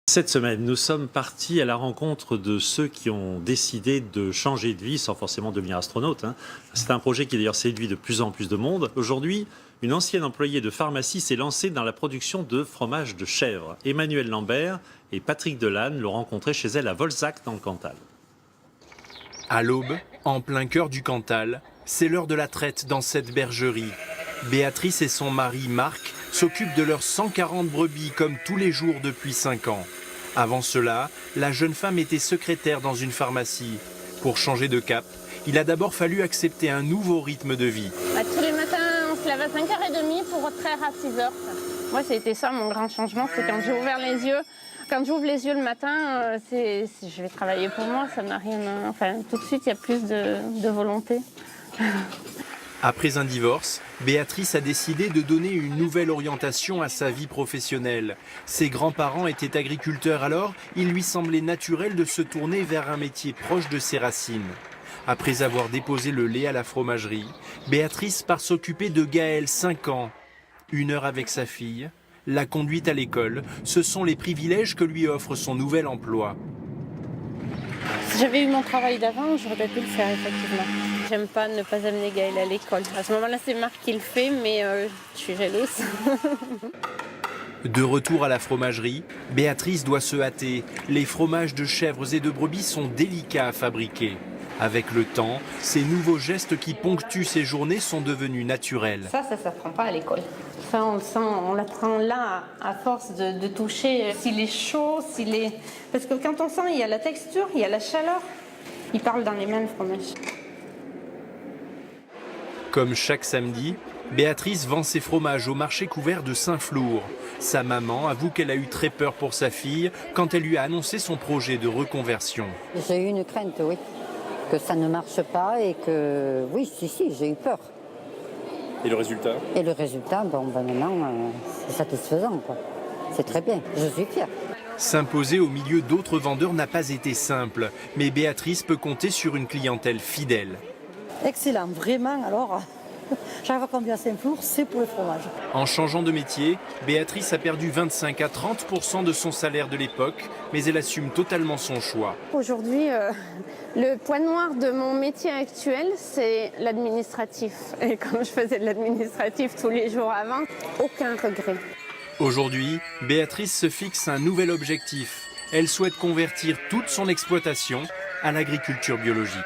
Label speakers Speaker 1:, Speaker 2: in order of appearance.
Speaker 1: Cette semaine, nous sommes partis à la rencontre de ceux qui ont décidé de changer de vie sans forcément devenir astronaute. C'est un projet qui d'ailleurs séduit de plus en plus de monde. Aujourd'hui, une ancienne employée de pharmacie s'est lancée dans la production de fromage de chèvre. Emmanuel Lambert et Patrick Delanne l'ont rencontrée chez elle à Volzac dans le Cantal.
Speaker 2: À l'aube, en plein cœur du Cantal, c'est l'heure de la traite dans cette bergerie. Béatrice et son mari Marc s'occupent de leurs 140 brebis comme tous les jours depuis 5 ans. Avant cela, la jeune femme était secrétaire dans une pharmacie. Pour changer de cap, il a d'abord fallu accepter un nouveau rythme de vie.
Speaker 3: Tous les matins, on se lève à 5h30 pour retraire à 6h. Moi, c'était ça mon grand changement, c'est quand j'ai ouvert les yeux. Quand j'ouvre les yeux le matin, je vais travailler pour moi, ça n'a rien... Enfin, tout de suite, il y a plus de volonté.
Speaker 2: Après un divorce, Béatrice a décidé de donner une nouvelle orientation à sa vie professionnelle. Ses grands-parents étaient agriculteurs, alors il lui semblait naturel de se tourner vers un métier proche de ses racines. Après avoir déposé le lait à la fromagerie, Béatrice part s'occuper de Gaël, 5 ans. 1 heure avec sa fille, la conduite à l'école, ce sont les privilèges que lui offre son nouvel emploi.
Speaker 3: Si j'avais eu mon travail d'avant, j'aurais pas pu le faire, effectivement. J'aime pas ne pas amener Gaël à l'école. À ce moment-là, c'est Marc qui le fait, mais je suis jalouse.
Speaker 2: De retour à la fromagerie, Béatrice doit se hâter. Les fromages de chèvres et de brebis sont délicats à fabriquer. Avec le temps, ces nouveaux gestes qui ponctuent ses journées sont devenus naturels.
Speaker 3: Ça s'apprend pas à l'école. Ça, on le sent, on l'apprend là, à force de toucher. S'il est chaud, Parce que quand on sent, il y a la texture, il y a la chaleur. Il parle dans les mains, le fromage.
Speaker 2: Comme chaque samedi, Béatrice vend ses fromages au marché couvert de Saint-Flour. Sa maman avoue qu'elle a eu très peur pour sa fille quand elle lui a annoncé son projet de reconversion.
Speaker 4: J'ai eu une crainte, oui, que ça ne marche pas et que... Oui, j'ai eu peur.
Speaker 5: Et le résultat?
Speaker 4: Et le résultat, maintenant, c'est satisfaisant, quoi. C'est très bien, je suis fière.
Speaker 2: S'imposer au milieu d'autres vendeurs n'a pas été simple, mais Béatrice peut compter sur une clientèle fidèle.
Speaker 6: Excellent, vraiment, alors, chaque fois qu'on vient à Saint-Flour, c'est pour le fromage.
Speaker 2: En changeant de métier, Béatrice a perdu 25 à 30% de son salaire de l'époque, mais elle assume totalement son choix.
Speaker 3: Aujourd'hui, le point noir de mon métier actuel, c'est l'administratif. Et comme je faisais de l'administratif tous les jours avant, aucun regret.
Speaker 2: Aujourd'hui, Béatrice se fixe un nouvel objectif. Elle souhaite convertir toute son exploitation à l'agriculture biologique.